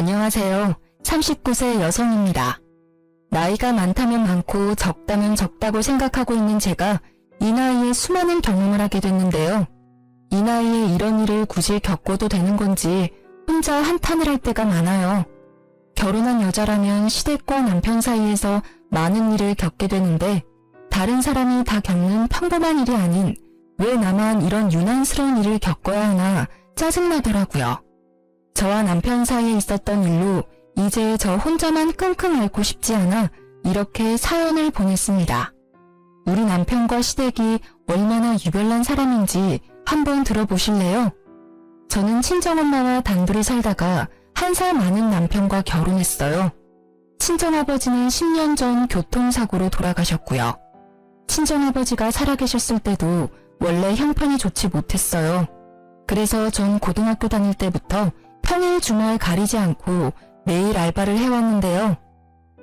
안녕하세요. 39세 여성입니다. 나이가 많다면 많고 적다면 적다고 생각하고 있는 제가 이 나이에 수많은 경험을 하게 됐는데요. 이 나이에 이런 일을 굳이 겪어도 되는 건지 혼자 한탄을 할 때가 많아요. 결혼한 여자라면 시댁과 남편 사이에서 많은 일을 겪게 되는데 다른 사람이 다 겪는 평범한 일이 아닌 왜 나만 이런 유난스러운 일을 겪어야 하나 짜증나더라고요. 저와 남편 사이에 있었던 일로 이제 저 혼자만 끙끙 앓고 싶지 않아 이렇게 사연을 보냈습니다. 우리 남편과 시댁이 얼마나 유별난 사람인지 한번 들어보실래요? 저는 친정엄마와 단둘이 살다가 1살 많은 남편과 결혼했어요. 친정아버지는 10년 전 교통사고로 돌아가셨고요. 친정아버지가 살아계셨을 때도 원래 형편이 좋지 못했어요. 그래서 전 고등학교 다닐 때부터 평일 주말 가리지 않고 매일 알바를 해왔는데요.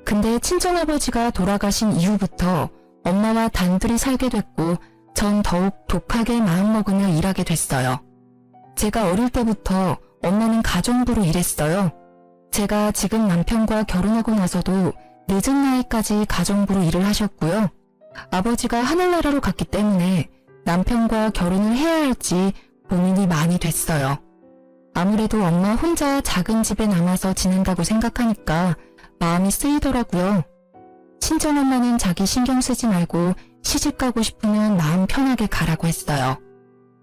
근데 친정아버지가 돌아가신 이후부터 엄마와 단둘이 살게 됐고 전 더욱 독하게 마음먹으며 일하게 됐어요. 제가 어릴 때부터 엄마는 가정부로 일했어요. 제가 지금 남편과 결혼하고 나서도 늦은 나이까지 가정부로 일을 하셨고요. 아버지가 하늘나라로 갔기 때문에 남편과 결혼을 해야 할지 고민이 많이 됐어요. 아무래도 엄마 혼자 작은 집에 남아서 지낸다고 생각하니까 마음이 쓰이더라고요. 친정엄마는 자기 신경 쓰지 말고 시집 가고 싶으면 마음 편하게 가라고 했어요.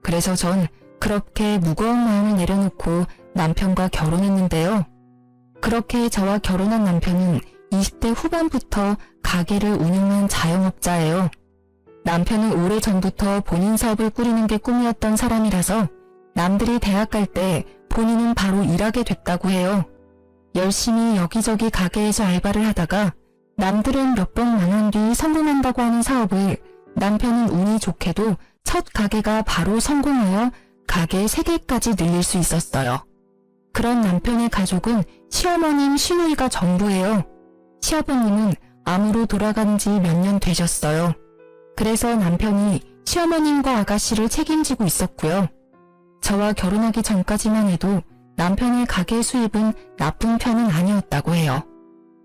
그래서 전 그렇게 무거운 마음을 내려놓고 남편과 결혼했는데요. 그렇게 저와 결혼한 남편은 20대 후반부터 가게를 운영한 자영업자예요. 남편은 오래전부터 본인 사업을 꾸리는 게 꿈이었던 사람이라서 남들이 대학 갈 때 본인은 바로 일하게 됐다고 해요. 열심히 여기저기 가게에서 알바를 하다가 남들은 몇 번 망한 뒤 성공한다고 하는 사업을 남편은 운이 좋게도 첫 가게가 바로 성공하여 가게 3개까지 늘릴 수 있었어요. 그런 남편의 가족은 시어머님, 시누이가 전부예요. 시아버님은 암으로 돌아간 지 몇 년 되셨어요. 그래서 남편이 시어머님과 아가씨를 책임지고 있었고요. 저와 결혼하기 전까지만 해도 남편의 가게 수입은 나쁜 편은 아니었다고 해요.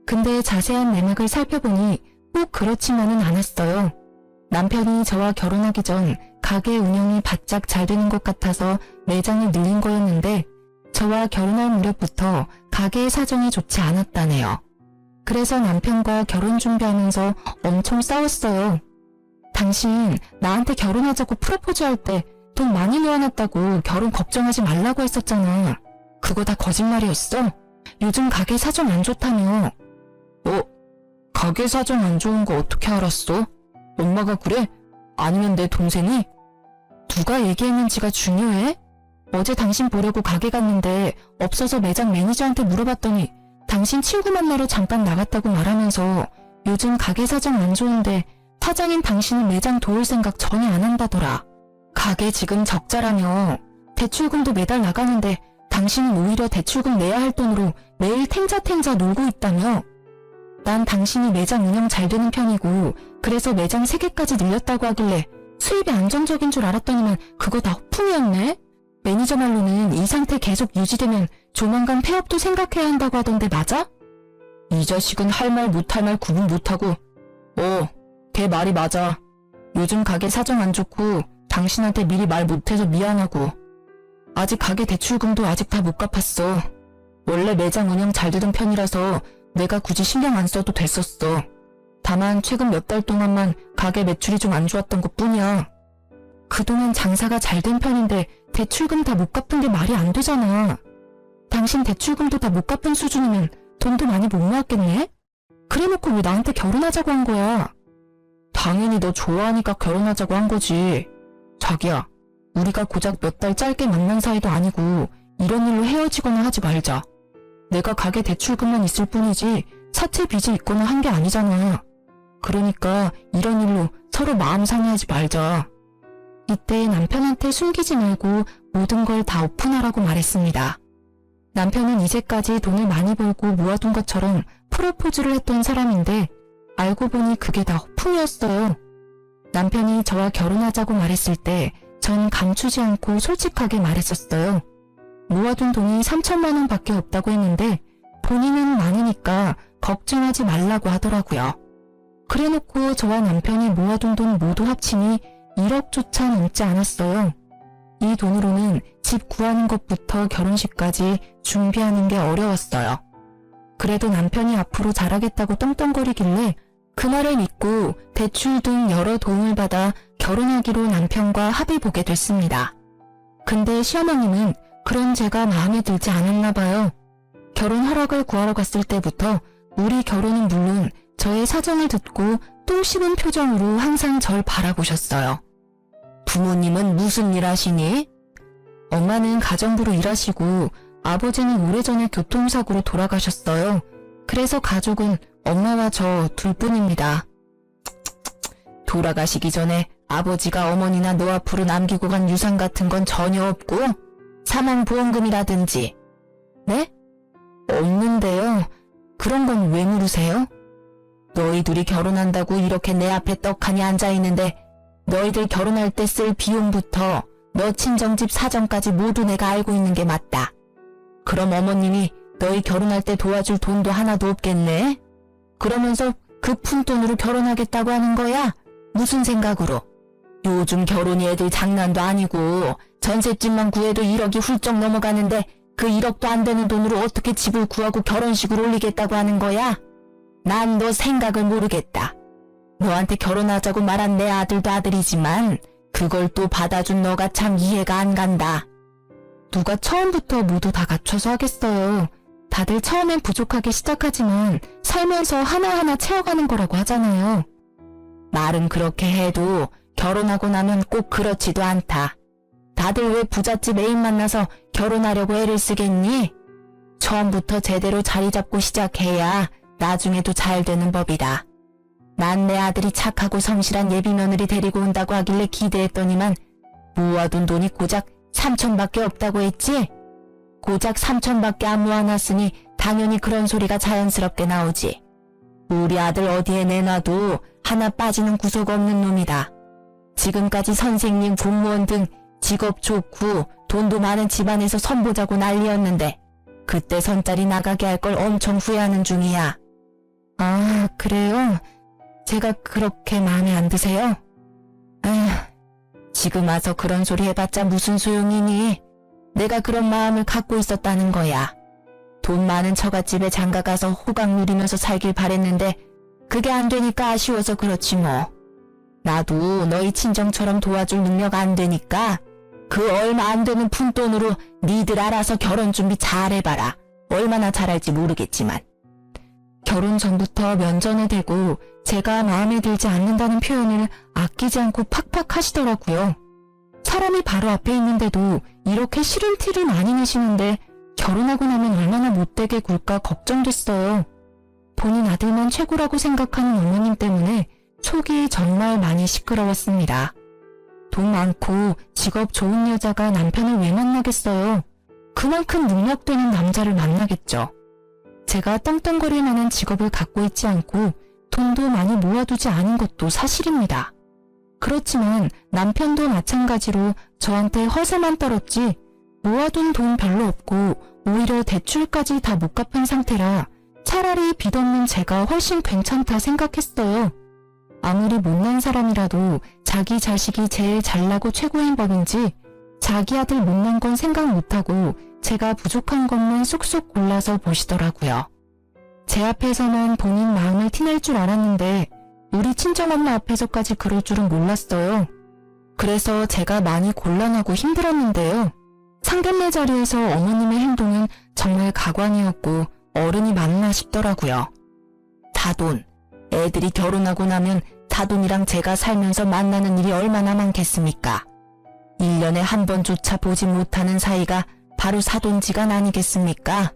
근데 자세한 내막을 살펴보니 꼭 그렇지만은 않았어요. 남편이 저와 결혼하기 전 가게 운영이 바짝 잘 되는 것 같아서 매장을 늘린 거였는데 저와 결혼할 무렵부터 가게의 사정이 좋지 않았다네요. 그래서 남편과 결혼 준비하면서 엄청 싸웠어요. 당신 나한테 결혼하자고 프로포즈할 때 돈 많이 모아놨다고 결혼 걱정하지 말라고 했었잖아. 그거 다 거짓말이었어? 요즘 가게 사정 안 좋다며. 가게 사정 안 좋은 거 어떻게 알았어? 엄마가 그래? 아니면 내 동생이? 누가 얘기했는지가 중요해? 어제 당신 보려고 가게 갔는데 없어서 매장 매니저한테 물어봤더니 당신 친구 만나러 잠깐 나갔다고 말하면서 요즘 가게 사정 안 좋은데 사장인 당신은 매장 도울 생각 전혀 안 한다더라. 가게 지금 적자라며 대출금도 매달 나가는데 당신은 오히려 대출금 내야 할 돈으로 매일 탱자탱자 놀고 있다며. 난 당신이 매장 운영 잘 되는 편이고 그래서 매장 3개까지 늘렸다고 하길래 수입이 안정적인 줄 알았더니만 그거 다 허풍이었네. 매니저 말로는 이 상태 계속 유지되면 조만간 폐업도 생각해야 한다고 하던데 맞아? 이 자식은 할 말 못할 말 구분 못하고. 걔 말이 맞아. 요즘 가게 사정 안 좋고 당신한테 미리 말 못해서 미안하고 아직 가게 대출금도 아직 다 못 갚았어. 원래 매장 운영 잘 되던 편이라서 내가 굳이 신경 안 써도 됐었어. 다만 최근 몇 달 동안만 가게 매출이 좀 안 좋았던 것 뿐이야. 그동안 장사가 잘 된 편인데 대출금 다 못 갚은 게 말이 안 되잖아. 당신 대출금도 다 못 갚은 수준이면 돈도 많이 못 모았겠네? 그래놓고 왜 나한테 결혼하자고 한 거야? 당연히 너 좋아하니까 결혼하자고 한 거지. 자기야, 우리가 고작 몇 달 짧게 만난 사이도 아니고 이런 일로 헤어지거나 하지 말자. 내가 가게 대출금만 있을 뿐이지 사채 빚이 있거나 한 게 아니잖아. 그러니까 이런 일로 서로 마음 상해하지 말자. 이때 남편한테 숨기지 말고 모든 걸 다 오픈하라고 말했습니다. 남편은 이제까지 돈을 많이 벌고 모아둔 것처럼 프로포즈를 했던 사람인데 알고 보니 그게 다 허풍이었어요. 남편이 저와 결혼하자고 말했을 때 전 감추지 않고 솔직하게 말했었어요. 모아둔 돈이 3천만 원 밖에 없다고 했는데 본인은 많으니까 걱정하지 말라고 하더라고요. 그래놓고 저와 남편이 모아둔 돈 모두 합치니 1억조차 넘지 않았어요. 이 돈으로는 집 구하는 것부터 결혼식까지 준비하는 게 어려웠어요. 그래도 남편이 앞으로 잘하겠다고 떵떵거리길래 그 말을 믿고 대출 등 여러 도움을 받아 결혼하기로 남편과 합의 보게 됐습니다. 근데 시어머님은 그런 제가 마음에 들지 않았나 봐요. 결혼 허락을 구하러 갔을 때부터 우리 결혼은 물론 저의 사정을 듣고 똥 씹은 표정으로 항상 절 바라보셨어요. 부모님은 무슨 일 하시니? 엄마는 가정부로 일하시고 아버지는 오래전에 교통사고로 돌아가셨어요. 그래서 가족은 엄마와 저 둘뿐입니다. 돌아가시기 전에 아버지가 어머니나 너 앞으로 남기고 간 유산 같은 건 전혀 없고 사망보험금이라든지. 네? 없는데요. 그런 건 왜 물으세요? 너희 둘이 결혼한다고 이렇게 내 앞에 떡하니 앉아있는데 너희들 결혼할 때 쓸 비용부터 너 친정집 사정까지 모두 내가 알고 있는 게 맞다. 그럼 어머님이 너희 결혼할 때 도와줄 돈도 하나도 없겠네? 그러면서 그 푼돈으로 결혼하겠다고 하는 거야? 무슨 생각으로? 요즘 결혼이 애들 장난도 아니고 전셋집만 구해도 1억이 훌쩍 넘어가는데 그 1억도 안 되는 돈으로 어떻게 집을 구하고 결혼식을 올리겠다고 하는 거야? 난 너 생각을 모르겠다. 너한테 결혼하자고 말한 내 아들도 아들이지만 그걸 또 받아준 너가 참 이해가 안 간다. 누가 처음부터 모두 다 갖춰서 하겠어요. 다들 처음엔 부족하게 시작하지만 살면서 하나하나 채워가는 거라고 하잖아요. 말은 그렇게 해도 결혼하고 나면 꼭 그렇지도 않다. 다들 왜 부잣집 애인 만나서 결혼하려고 애를 쓰겠니? 처음부터 제대로 자리 잡고 시작해야 나중에도 잘 되는 법이다. 난 내 아들이 착하고 성실한 예비 며느리 데리고 온다고 하길래 기대했더니만 모아둔 돈이 고작 3천밖에 없다고 했지? 고작 3천밖에 안 모아놨으니 당연히 그런 소리가 자연스럽게 나오지. 우리 아들 어디에 내놔도 하나 빠지는 구석 없는 놈이다. 지금까지 선생님, 공무원 등 직업 좋고 돈도 많은 집안에서 선보자고 난리였는데 그때 선짜리 나가게 할 걸 엄청 후회하는 중이야. 아, 그래요? 제가 그렇게 마음에 안 드세요? 아휴, 지금 와서 그런 소리 해봤자 무슨 소용이니? 내가 그런 마음을 갖고 있었다는 거야. 돈 많은 처갓집에 장가가서 호강 누리면서 살길 바랬는데 그게 안 되니까 아쉬워서 그렇지 뭐. 나도 너희 친정처럼 도와줄 능력 안 되니까 그 얼마 안 되는 푼돈으로 니들 알아서 결혼 준비 잘 해봐라. 얼마나 잘할지 모르겠지만. 결혼 전부터 면전에 대고 제가 마음에 들지 않는다는 표현을 아끼지 않고 팍팍 하시더라고요. 사람이 바로 앞에 있는데도 이렇게 싫은 티를 많이 내시는데 결혼하고 나면 얼마나 못되게 굴까 걱정됐어요. 본인 아들만 최고라고 생각하는 어머님 때문에 속이 정말 많이 시끄러웠습니다. 돈 많고 직업 좋은 여자가 남편을 왜 만나겠어요? 그만큼 능력되는 남자를 만나겠죠. 제가 떵떵거릴 만한 직업을 갖고 있지 않고 돈도 많이 모아두지 않은 것도 사실입니다. 그렇지만 남편도 마찬가지로 저한테 허세만 떨었지 모아둔 돈 별로 없고 오히려 대출까지 다 못 갚은 상태라 차라리 빚 없는 제가 훨씬 괜찮다 생각했어요. 아무리 못난 사람이라도 자기 자식이 제일 잘나고 최고인 법인지 자기 아들 못난 건 생각 못하고 제가 부족한 것만 쏙쏙 골라서 보시더라고요. 제 앞에서만 본인 마음을 티낼 줄 알았는데 우리 친정엄마 앞에서까지 그럴 줄은 몰랐어요. 그래서 제가 많이 곤란하고 힘들었는데요. 상견례 자리에서 어머님의 행동은 정말 가관이었고 어른이 맞나 싶더라고요. 다돈, 애들이 결혼하고 나면 다돈이랑 제가 살면서 만나는 일이 얼마나 많겠습니까? 1년에 한 번조차 보지 못하는 사이가 바로 사돈지간 아니겠습니까?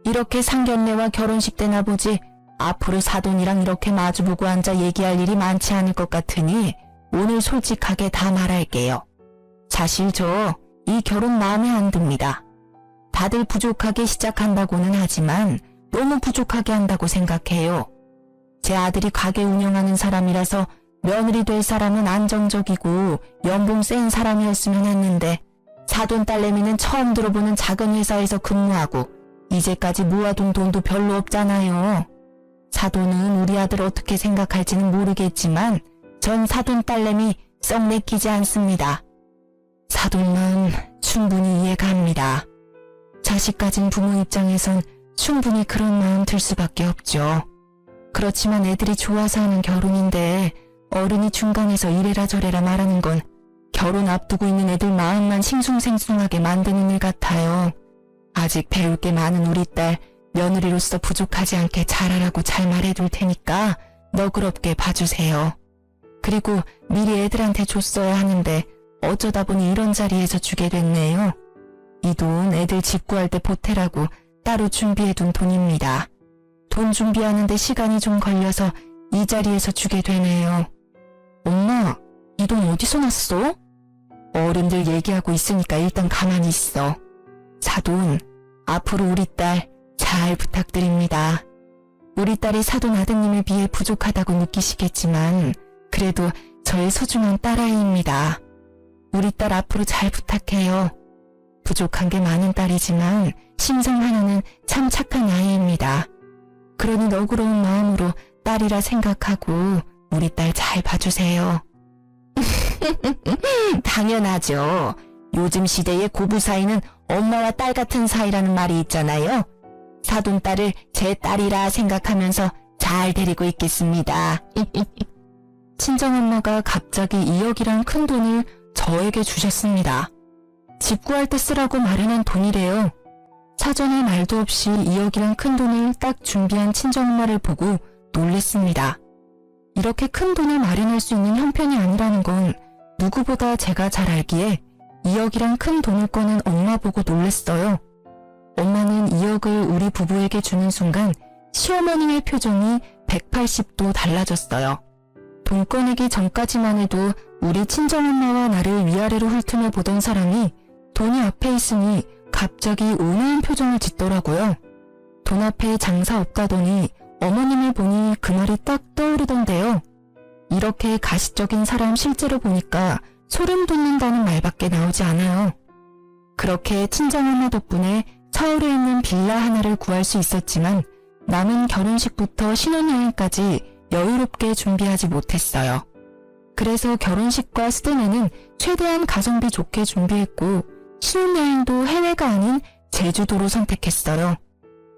이렇게 상견례와 결혼식 때나 보지 앞으로 사돈이랑 이렇게 마주보고 앉아 얘기할 일이 많지 않을 것 같으니 오늘 솔직하게 다 말할게요. 사실 저 이 결혼 마음에 안 듭니다. 다들 부족하게 시작한다고는 하지만 너무 부족하게 한다고 생각해요. 제 아들이 가게 운영하는 사람이라서 며느리 될 사람은 안정적이고 연봉 센 사람이었으면 했는데 사돈 딸내미는 처음 들어보는 작은 회사에서 근무하고 이제까지 모아둔 돈도 별로 없잖아요. 사돈은 우리 아들 어떻게 생각할지는 모르겠지만 전 사돈 딸내미 썩 내키지 않습니다. 사돈은 충분히 이해갑니다. 자식 가진 부모 입장에선 충분히 그런 마음 들 수밖에 없죠. 그렇지만 애들이 좋아서 하는 결혼인데 어른이 중간에서 이래라 저래라 말하는 건 결혼 앞두고 있는 애들 마음만 싱숭생숭하게 만드는 일 같아요. 아직 배울 게 많은 우리 딸 며느리로서 부족하지 않게 잘하라고 잘 말해둘 테니까 너그럽게 봐주세요. 그리고 미리 애들한테 줬어야 하는데 어쩌다 보니 이런 자리에서 주게 됐네요. 이 돈 애들 집 구할 때 보태라고 따로 준비해둔 돈입니다. 돈 준비하는데 시간이 좀 걸려서 이 자리에서 주게 되네요. 엄마, 이 돈 어디서 났어? 어른들 얘기하고 있으니까 일단 가만히 있어. 사돈, 앞으로 우리 딸 잘 부탁드립니다. 우리 딸이 사돈 아드님에 비해 부족하다고 느끼시겠지만 그래도 저의 소중한 딸아이입니다. 우리 딸 앞으로 잘 부탁해요. 부족한 게 많은 딸이지만 심성 하나는 참 착한 아이입니다. 그러니 너그러운 마음으로 딸이라 생각하고 우리 딸 잘 봐주세요. 당연하죠. 요즘 시대의 고부 사이는 엄마와 딸 같은 사이라는 말이 있잖아요. 사돈 딸을 제 딸이라 생각하면서 잘 데리고 있겠습니다. 친정엄마가 갑자기 2억이란 큰 돈을 저에게 주셨습니다. 집 구할 때 쓰라고 마련한 돈이래요. 사전에 말도 없이 2억이란 큰 돈을 딱 준비한 친정엄마를 보고 놀랬습니다. 이렇게 큰 돈을 마련할 수 있는 형편이 아니라는 건 누구보다 제가 잘 알기에 2억이란 큰 돈을 꺼낸 엄마 보고 놀랬어요. 엄마는 2억을 우리 부부에게 주는 순간 시어머님의 표정이 180도 달라졌어요. 돈 꺼내기 전까지만 해도 우리 친정엄마와 나를 위아래로 훑으며 보던 사람이 돈이 앞에 있으니 갑자기 온화한 표정을 짓더라고요. 돈 앞에 장사 없다더니 어머님을 보니 그 말이 딱 떠오르던데요. 이렇게 가식적인 사람 실제로 보니까 소름 돋는다는 말밖에 나오지 않아요. 그렇게 친정엄마 덕분에 서울에 있는 빌라 하나를 구할 수 있었지만 남은 결혼식부터 신혼여행까지 여유롭게 준비하지 못했어요. 그래서 결혼식과 스드메는 최대한 가성비 좋게 준비했고 신혼여행도 해외가 아닌 제주도로 선택했어요.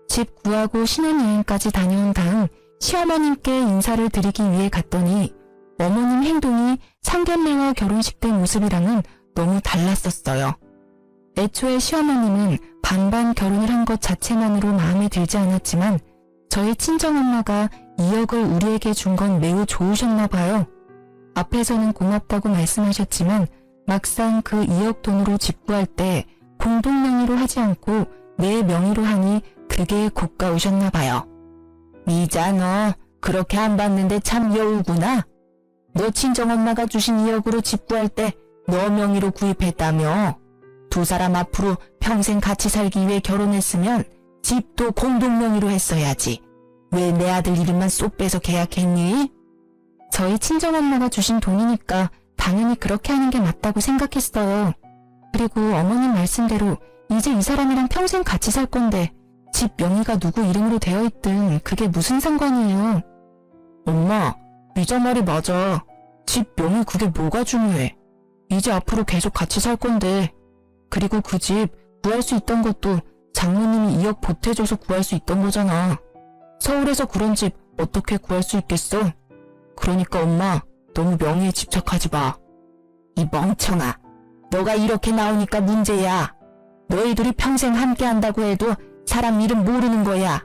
집 구하고 신혼여행까지 다녀온 다음 시어머님께 인사를 드리기 위해 갔더니 어머님 행동이 상견례와 결혼식 때 모습이랑은 너무 달랐었어요. 애초에 시어머님은 반반 결혼을 한 것 자체만으로 마음에 들지 않았지만 저희 친정엄마가 2억을 우리에게 준 건 매우 좋으셨나 봐요. 앞에서는 고맙다고 말씀하셨지만 막상 그 2억 돈으로 집 구할 때 공동 명의로 하지 않고 내 명의로 하니 그게 고가우셨나 봐요. 미자 너 그렇게 안 받는데 참 여우구나. 너 친정엄마가 주신 2억으로 집 구할 때 너 명의로 구입했다며. 두 사람 앞으로 평생 같이 살기 위해 결혼했으면 집도 공동 명의로 했어야지. 왜 내 아들 이름만 쏙 빼서 계약했니? 저희 친정엄마가 주신 돈이니까 당연히 그렇게 하는 게 맞다고 생각했어요. 그리고 어머님 말씀대로 이제 이 사람이랑 평생 같이 살 건데 집 명의가 누구 이름으로 되어 있든 그게 무슨 상관이에요. 엄마, 미자 말이 맞아. 집 명의 그게 뭐가 중요해. 이제 앞으로 계속 같이 살 건데. 그리고 그 집 구할 수 있던 것도 장모님이 2억 보태줘서 구할 수 있던 거잖아. 서울에서 그런 집 어떻게 구할 수 있겠어? 그러니까 엄마, 너무 명의에 집착하지 마. 이 멍청아, 너가 이렇게 나오니까 문제야. 너희들이 평생 함께 한다고 해도 사람 이름 모르는 거야.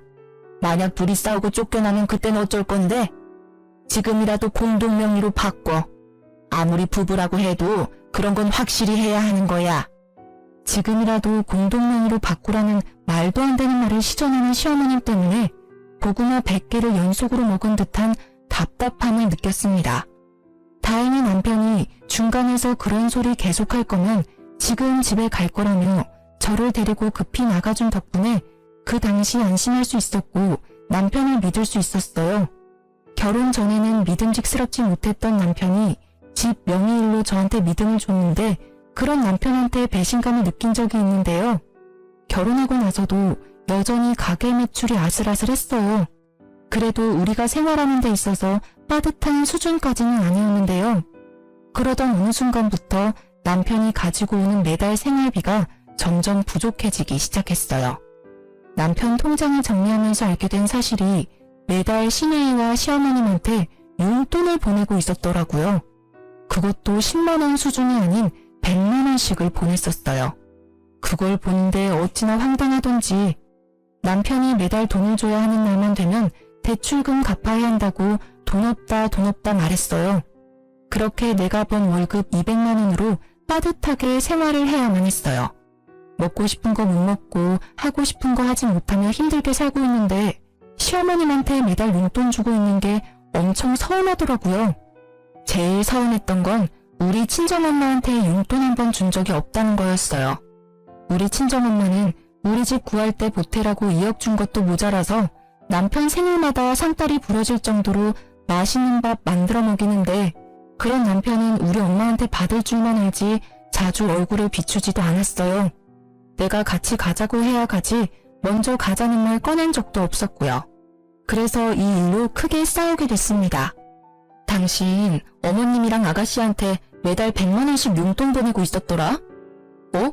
만약 둘이 싸우고 쫓겨나면 그땐 어쩔 건데? 지금이라도 공동 명의로 바꿔. 아무리 부부라고 해도 그런 건 확실히 해야 하는 거야. 지금이라도 공동 명의로 바꾸라는 말도 안 되는 말을 시전하는 시어머님 때문에 고구마 100개를 연속으로 먹은 듯한 답답함을 느꼈습니다. 다행히 남편이 중간에서 그런 소리 계속할 거면 지금 집에 갈 거라며 저를 데리고 급히 나가준 덕분에 그 당시 안심할 수 있었고 남편을 믿을 수 있었어요. 결혼 전에는 믿음직스럽지 못했던 남편이 집 명의일로 저한테 믿음을 줬는데 그런 남편한테 배신감을 느낀 적이 있는데요. 결혼하고 나서도 여전히 가게 매출이 아슬아슬했어요. 그래도 우리가 생활하는 데 있어서 빠듯한 수준까지는 아니었는데요. 그러던 어느 순간부터 남편이 가지고 오는 매달 생활비가 점점 부족해지기 시작했어요. 남편 통장을 정리하면서 알게 된 사실이 매달 시누이와 시어머님한테 용돈을 보내고 있었더라고요. 그것도 10만 원 수준이 아닌 100만 원씩을 보냈었어요. 그걸 보는데 어찌나 황당하던지 남편이 매달 돈을 줘야 하는 날만 되면 대출금 갚아야 한다고 돈 없다 말했어요. 그렇게 내가 번 월급 200만 원으로 빠듯하게 생활을 해야만 했어요. 먹고 싶은 거 못 먹고 하고 싶은 거 하지 못하며 힘들게 살고 있는데 시어머님한테 매달 용돈 주고 있는 게 엄청 서운하더라고요. 제일 서운했던 건 우리 친정엄마한테 용돈 한 번 준 적이 없다는 거였어요. 우리 친정엄마는 우리 집 구할 때 보태라고 2억 준 것도 모자라서 남편 생일마다 상다리 부러질 정도로 맛있는 밥 만들어 먹이는데 그런 남편은 우리 엄마한테 받을 줄만 알지 자주 얼굴을 비추지도 않았어요. 내가 같이 가자고 해야 가지 먼저 가자는 말 꺼낸 적도 없었고요. 그래서 이 일로 크게 싸우게 됐습니다. 당신 어머님이랑 아가씨한테 매달 100만 원씩 용돈 보내고 있었더라? 어?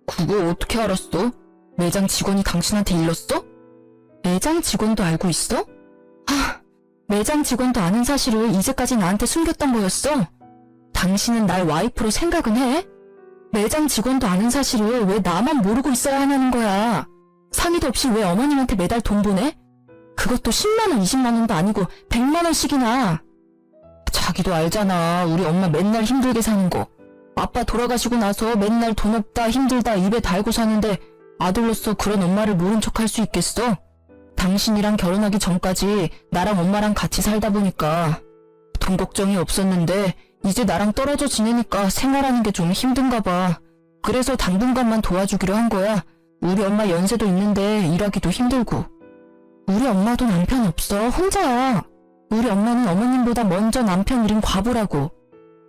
그거 어떻게 알았어? 매장 직원이 당신한테 일렀어? 매장 직원도 알고 있어? 매장 직원도 아는 사실을 이제까지 나한테 숨겼던 거였어? 당신은 날 와이프로 생각은 해? 매장 직원도 아는 사실을 왜 나만 모르고 있어야 하냐는 거야. 상의도 없이 왜 어머님한테 매달 돈 보내? 그것도 10만 원, 20만 원도 아니고 100만 원씩이나. 자기도 알잖아. 우리 엄마 맨날 힘들게 사는 거. 아빠 돌아가시고 나서 맨날 돈 없다 힘들다 입에 달고 사는데 아들로서 그런 엄마를 모른 척할 수 있겠어? 당신이랑 결혼하기 전까지 나랑 엄마랑 같이 살다 보니까 돈 걱정이 없었는데 이제 나랑 떨어져 지내니까 생활하는 게 좀 힘든가 봐. 그래서 당분간만 도와주기로 한 거야. 우리 엄마 연세도 있는데 일하기도 힘들고. 우리 엄마도 남편 없어. 혼자야. 우리 엄마는 어머님보다 먼저 남편 잃은 과부라고.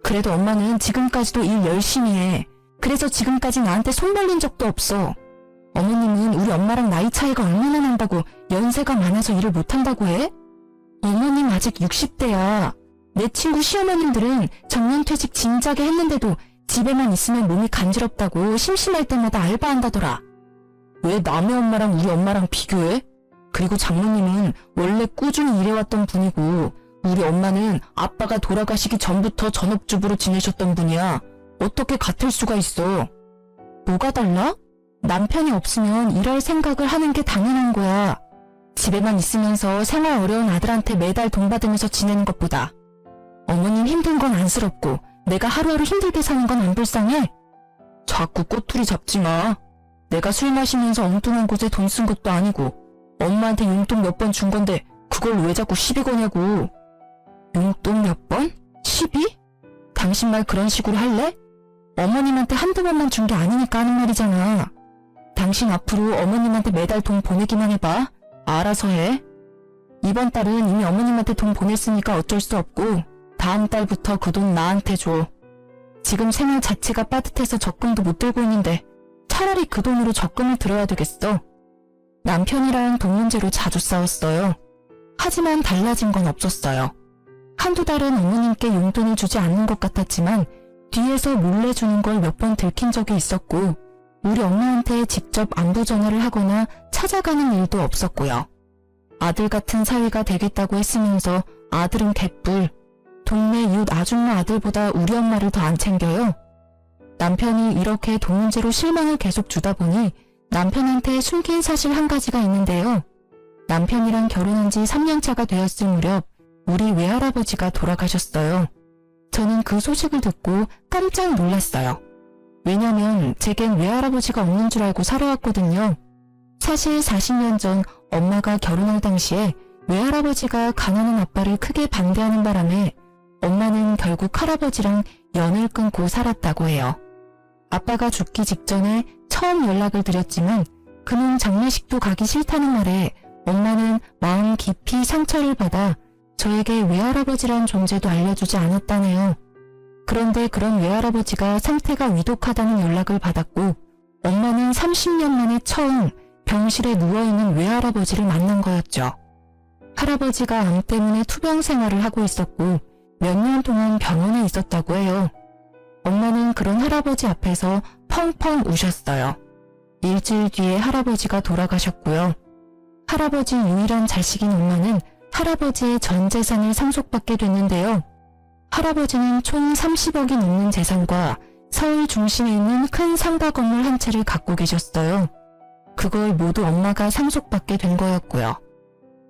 그래도 엄마는 지금까지도 일 열심히 해. 그래서 지금까지 나한테 손 벌린 적도 없어. 어머님은 우리 엄마랑 나이 차이가 얼마나 난다고 연세가 많아서 일을 못한다고 해? 어머님 아직 60대야. 내 친구 시어머님들은 정년퇴직 진작에 했는데도 집에만 있으면 몸이 간지럽다고 심심할 때마다 알바한다더라. 왜 남의 엄마랑 우리 엄마랑 비교해? 그리고 장모님은 원래 꾸준히 일해왔던 분이고 우리 엄마는 아빠가 돌아가시기 전부터 전업주부로 지내셨던 분이야. 어떻게 같을 수가 있어? 뭐가 달라? 남편이 없으면 일할 생각을 하는 게 당연한 거야. 집에만 있으면서 생활 어려운 아들한테 매달 돈 받으면서 지내는 것보다. 어머님 힘든 건 안쓰럽고 내가 하루하루 힘들게 사는 건 안 불쌍해? 자꾸 꼬투리 잡지 마. 내가 술 마시면서 엉뚱한 곳에 돈 쓴 것도 아니고 엄마한테 용돈 몇 번 준 건데 그걸 왜 자꾸 시비 거냐고. 용돈 몇 번? 시비? 당신 말 그런 식으로 할래? 어머님한테 한두 번만 준 게 아니니까 하는 말이잖아. 당신 앞으로 어머님한테 매달 돈 보내기만 해봐. 알아서 해. 이번 달은 이미 어머님한테 돈 보냈으니까 어쩔 수 없고 다음 달부터 그 돈 나한테 줘. 지금 생활 자체가 빠듯해서 적금도 못 들고 있는데 차라리 그 돈으로 적금을 들어야 되겠어. 남편이랑 돈 문제로 자주 싸웠어요. 하지만 달라진 건 없었어요. 한두 달은 어머님께 용돈을 주지 않는 것 같았지만 뒤에서 몰래 주는 걸 몇 번 들킨 적이 있었고 우리 엄마한테 직접 안부 전화를 하거나 찾아가는 일도 없었고요. 아들 같은 사위가 되겠다고 했으면서 아들은 개뿔. 동네 이웃 아줌마 아들보다 우리 엄마를 더 안 챙겨요. 남편이 이렇게 돈 문제로 실망을 계속 주다 보니 남편한테 숨긴 사실 한 가지가 있는데요. 남편이랑 결혼한 지 3년차가 되었을 무렵 우리 외할아버지가 돌아가셨어요. 저는 그 소식을 듣고 깜짝 놀랐어요. 왜냐면 제겐 외할아버지가 없는 줄 알고 살아왔거든요. 사실 40년 전 엄마가 결혼할 당시에 외할아버지가 가난한 아빠를 크게 반대하는 바람에 엄마는 결국 할아버지랑 연을 끊고 살았다고 해요. 아빠가 죽기 직전에 처음 연락을 드렸지만 그는 장례식도 가기 싫다는 말에 엄마는 마음 깊이 상처를 받아 저에게 외할아버지란 존재도 알려주지 않았다네요. 그런데 그런 외할아버지가 상태가 위독하다는 연락을 받았고 엄마는 30년 만에 처음 병실에 누워있는 외할아버지를 만난 거였죠. 할아버지가 암 때문에 투병 생활을 하고 있었고 몇 년 동안 병원에 있었다고 해요. 엄마는 그런 할아버지 앞에서 펑펑 우셨어요. 일주일 뒤에 할아버지가 돌아가셨고요. 할아버지 유일한 자식인 엄마는 할아버지의 전 재산을 상속받게 됐는데요. 할아버지는 총 30억이 넘는 재산과 서울 중심에 있는 큰 상가 건물 한 채를 갖고 계셨어요. 그걸 모두 엄마가 상속받게 된 거였고요.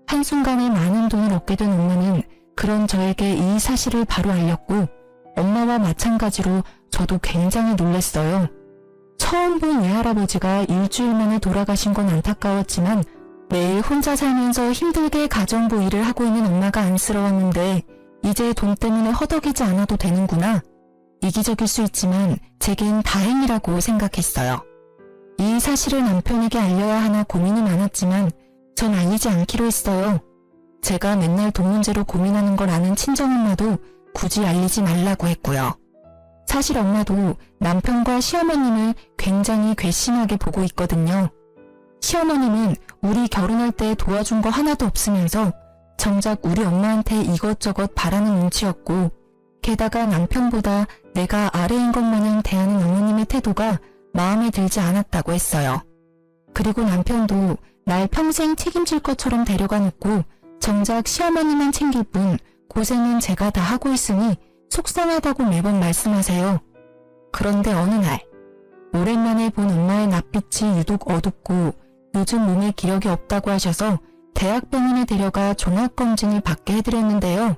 한순간에 많은 돈을 얻게 된 엄마는 그런 저에게 이 사실을 바로 알렸고 엄마와 마찬가지로 저도 굉장히 놀랐어요. 처음 본 외할아버지가 일주일 만에 돌아가신 건 안타까웠지만 매일 혼자 살면서 힘들게 가정부 일을 하고 있는 엄마가 안쓰러웠는데 이제 돈 때문에 허덕이지 않아도 되는구나. 이기적일 수 있지만 제겐 다행이라고 생각했어요. 이 사실을 남편에게 알려야 하나 고민이 많았지만 전 알리지 않기로 했어요. 제가 맨날 돈 문제로 고민하는 걸 아는 친정엄마도 굳이 알리지 말라고 했고요. 사실 엄마도 남편과 시어머님을 굉장히 괘씸하게 보고 있거든요. 시어머님은 우리 결혼할 때 도와준 거 하나도 없으면서 정작 우리 엄마한테 이것저것 바라는 눈치였고 게다가 남편보다 내가 아래인 것 마냥 대하는 어머님의 태도가 마음에 들지 않았다고 했어요. 그리고 남편도 날 평생 책임질 것처럼 데려가 놓고 정작 시어머니만 챙길 뿐 고생은 제가 다 하고 있으니 속상하다고 매번 말씀하세요. 그런데 어느 날 오랜만에 본 엄마의 낯빛이 유독 어둡고 요즘 몸에 기력이 없다고 하셔서 대학병원에 데려가 종합검진을 받게 해드렸는데요.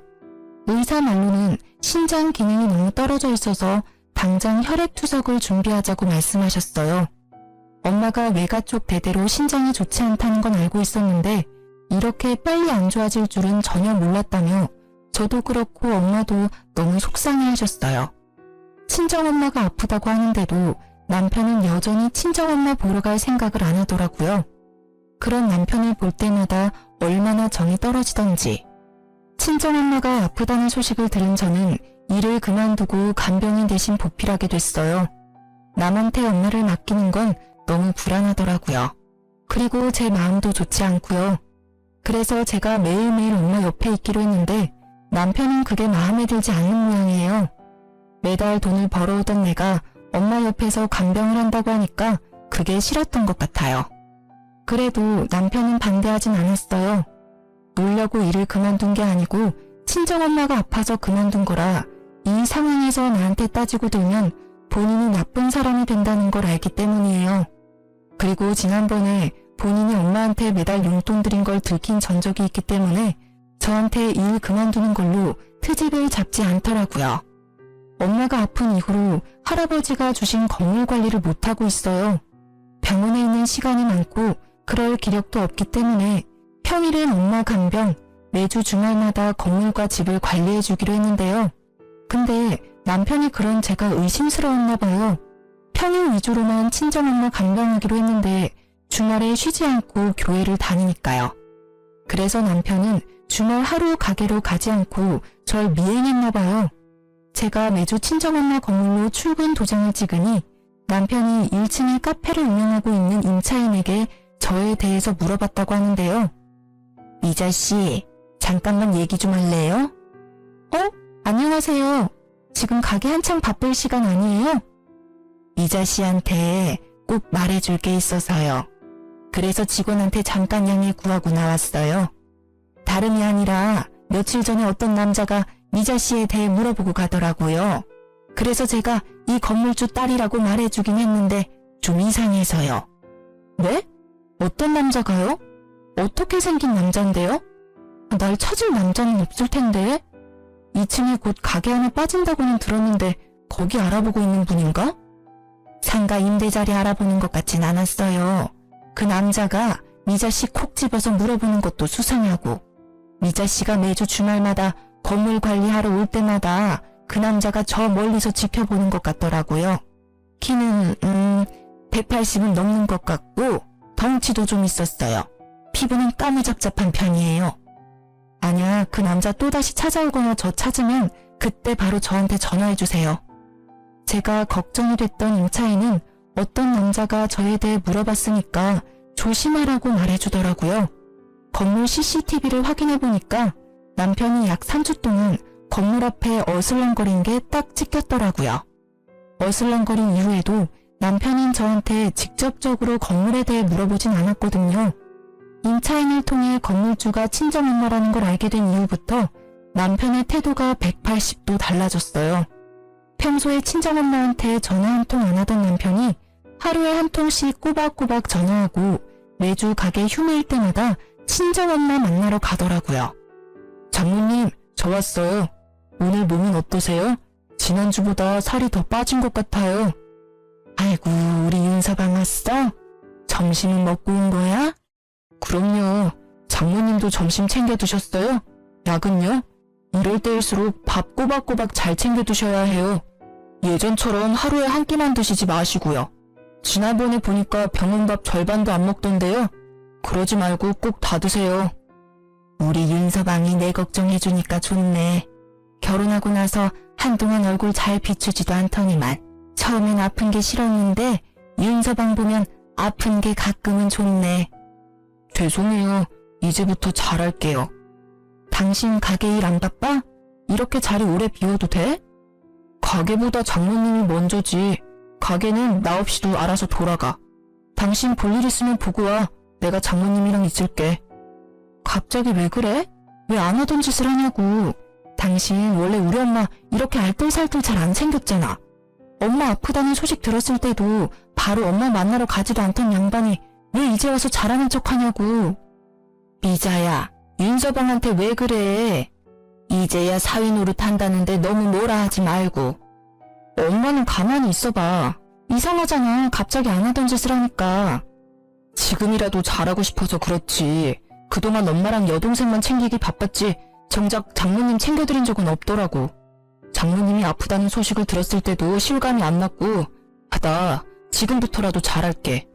의사 말로는 신장 기능이 너무 떨어져 있어서 당장 혈액투석을 준비하자고 말씀하셨어요. 엄마가 외가 쪽 대대로 신장이 좋지 않다는 건 알고 있었는데 이렇게 빨리 안 좋아질 줄은 전혀 몰랐다며 저도 그렇고 엄마도 너무 속상해하셨어요. 친정엄마가 아프다고 하는데도 남편은 여전히 친정엄마 보러 갈 생각을 안 하더라고요. 그런 남편을 볼 때마다 얼마나 정이 떨어지던지. 친정엄마가 아프다는 소식을 들은 저는 일을 그만두고 간병인 대신 보필하게 됐어요. 남한테 엄마를 맡기는 건 너무 불안하더라고요. 그리고 제 마음도 좋지 않고요. 그래서 제가 매일매일 엄마 옆에 있기로 했는데 남편은 그게 마음에 들지 않는 모양이에요. 매달 돈을 벌어오던 내가 엄마 옆에서 간병을 한다고 하니까 그게 싫었던 것 같아요. 그래도 남편은 반대하진 않았어요. 놀려고 일을 그만둔 게 아니고 친정엄마가 아파서 그만둔 거라 이 상황에서 나한테 따지고 들면 본인이 나쁜 사람이 된다는 걸 알기 때문이에요. 그리고 지난번에 본인이 엄마한테 매달 용돈 드린 걸 들킨 전적이 있기 때문에 저한테 일 그만두는 걸로 트집을 잡지 않더라고요. 엄마가 아픈 이후로 할아버지가 주신 건물 관리를 못하고 있어요. 병원에 있는 시간이 많고 그럴 기력도 없기 때문에 평일엔 엄마 간병, 매주 주말마다 건물과 집을 관리해 주기로 했는데요. 근데 남편이 그런 제가 의심스러웠나 봐요. 평일 위주로만 친정엄마 간병하기로 했는데 주말에 쉬지 않고 교회를 다니니까요. 그래서 남편은 주말 하루 가게로 가지 않고 절 미행했나 봐요. 제가 매주 친정엄마 건물로 출근 도장을 찍으니 남편이 1층에 카페를 운영하고 있는 임차인에게 저에 대해서 물어봤다고 하는데요. 미자씨, 잠깐만 얘기 좀 할래요? 안녕하세요. 지금 가게 한창 바쁠 시간 아니에요? 미자씨한테 꼭 말해줄 게 있어서요. 그래서 직원한테 잠깐 양해 구하고 나왔어요. 다름이 아니라 며칠 전에 어떤 남자가 미자씨에 대해 물어보고 가더라고요. 그래서 제가 이 건물주 딸이라고 말해주긴 했는데 좀 이상해서요. 네? 어떤 남자가요? 어떻게 생긴 남잔데요? 날 찾을 남자는 없을 텐데. 2층에 곧 가게 하나 빠진다고는 들었는데 거기 알아보고 있는 분인가? 상가 임대 자리 알아보는 것 같진 않았어요. 그 남자가 미자씨 콕 집어서 물어보는 것도 수상하고 미자씨가 매주 주말마다 건물 관리하러 올 때마다 그 남자가 저 멀리서 지켜보는 것 같더라고요. 키는 180은 넘는 것 같고 덩치도 좀 있었어요. 피부는 까무잡잡한 편이에요. 아냐, 그 남자 또다시 찾아오거나 저 찾으면 그때 바로 저한테 전화해주세요. 제가 걱정이 됐던 임차인은 어떤 남자가 저에 대해 물어봤으니까 조심하라고 말해주더라고요. 건물 CCTV를 확인해보니까 남편이 약 3주 동안 건물 앞에 어슬렁거린 게 딱 찍혔더라고요. 어슬렁거린 이후에도 남편은 저한테 직접적으로 건물에 대해 물어보진 않았거든요. 임차인을 통해 건물주가 친정엄마라는 걸 알게 된 이후부터 남편의 태도가 180도 달라졌어요. 평소에 친정엄마한테 전화 한 통 안 하던 남편이 하루에 한 통씩 꼬박꼬박 전화하고 매주 가게 휴무일 때마다 친정엄마 만나러 가더라고요. 장모님, 저 왔어요. 오늘 몸은 어떠세요? 지난주보다 살이 더 빠진 것 같아요. 아이고, 우리 윤서방 왔어? 점심은 먹고 온 거야? 그럼요. 장모님도 점심 챙겨 드셨어요? 약은요? 이럴 때일수록 밥 꼬박꼬박 잘 챙겨 드셔야 해요. 예전처럼 하루에 한 끼만 드시지 마시고요. 지난번에 보니까 병원밥 절반도 안 먹던데요. 그러지 말고 꼭 다 드세요. 우리 윤서방이 내 걱정해주니까 좋네. 결혼하고 나서 한동안 얼굴 잘 비추지도 않더니만 처음엔 아픈 게 싫었는데 윤서방 보면 아픈 게 가끔은 좋네. 죄송해요. 이제부터 잘할게요. 당신 가게 일 안 바빠? 이렇게 자리 오래 비워도 돼? 가게보다 장모님이 먼저지. 가게는 나 없이도 알아서 돌아가. 당신 볼 일 있으면 보고 와. 내가 장모님이랑 있을게. 갑자기 왜 그래? 왜 안 하던 짓을 하냐고. 당신 원래 우리 엄마 이렇게 알뜰살뜰 잘 안 생겼잖아. 엄마 아프다는 소식 들었을 때도 바로 엄마 만나러 가지도 않던 양반이 왜 이제 와서 잘하는 척 하냐고. 미자야, 윤서방한테 왜 그래? 이제야 사위 노릇 한다는데 너무 뭐라 하지 말고. 엄마는 가만히 있어봐. 이상하잖아. 갑자기 안 하던 짓을 하니까. 지금이라도 잘하고 싶어서 그렇지. 그동안 엄마랑 여동생만 챙기기 바빴지 정작 장모님 챙겨드린 적은 없더라고. 장모님이 아프다는 소식을 들었을 때도 실감이 안 났고, 나 지금부터라도 잘할게.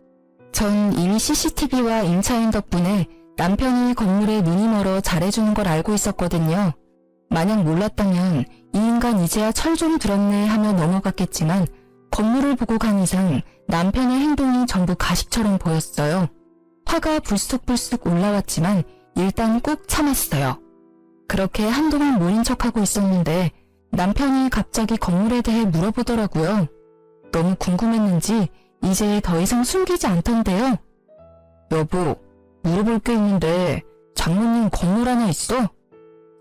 전 이미 CCTV와 임차인 덕분에 남편이 건물에 눈이 멀어 잘해주는 걸 알고 있었거든요. 만약 몰랐다면 이 인간 이제야 철 좀 들었네 하며 넘어갔겠지만 건물을 보고 간 이상 남편의 행동이 전부 가식처럼 보였어요. 화가 불쑥불쑥 올라왔지만 일단 꾹 참았어요. 그렇게 한동안 모른 척하고 있었는데 남편이 갑자기 건물에 대해 물어보더라고요. 너무 궁금했는지 이제 더 이상 숨기지 않던데요. 여보, 물어볼 게 있는데 장모님 건물 하나 있어?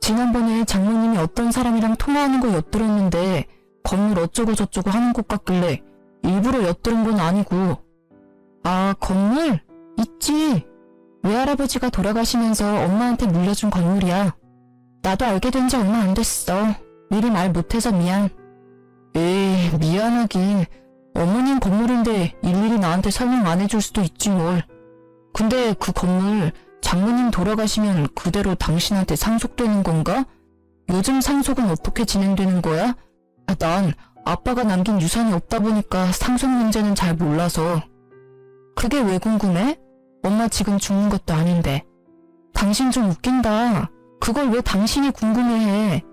지난번에 장모님이 어떤 사람이랑 통화하는 거 엿들었는데 건물 어쩌고 저쩌고 하는 것 같길래 일부러 엿들은 건 아니고. 아, 건물? 있지. 외할아버지가 돌아가시면서 엄마한테 물려준 건물이야. 나도 알게 된 지 얼마 안 됐어. 미리 말 못해서 미안. 에이, 미안하긴. 어머님 건물인데 일일이 나한테 설명 안 해줄 수도 있지 뭘. 근데 그 건물 장모님 돌아가시면 그대로 당신한테 상속되는 건가? 요즘 상속은 어떻게 진행되는 거야? 난 아빠가 남긴 유산이 없다 보니까 상속 문제는 잘 몰라서. 그게 왜 궁금해? 엄마 지금 죽는 것도 아닌데. 당신 좀 웃긴다. 그걸 왜 당신이 궁금해해?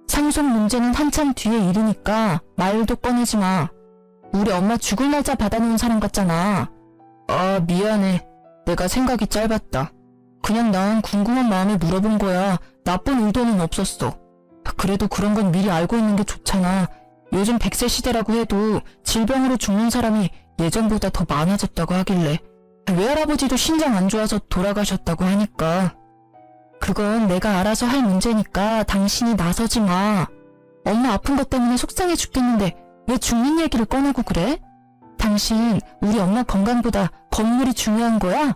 상속 문제는 한참 뒤의 일이니까 말도 꺼내지 마. 우리 엄마 죽을 날짜 받아놓은 사람 같잖아. 아, 미안해. 내가 생각이 짧았다. 그냥 난 궁금한 마음에 물어본 거야. 나쁜 의도는 없었어. 그래도 그런 건 미리 알고 있는 게 좋잖아. 요즘 100세 시대라고 해도 질병으로 죽는 사람이 예전보다 더 많아졌다고 하길래. 외할아버지도 신장 안 좋아서 돌아가셨다고 하니까. 그건 내가 알아서 할 문제니까 당신이 나서지 마. 엄마 아픈 것 때문에 속상해 죽겠는데 왜 죽는 얘기를 꺼내고 그래? 당신 우리 엄마 건강보다 건물이 중요한 거야?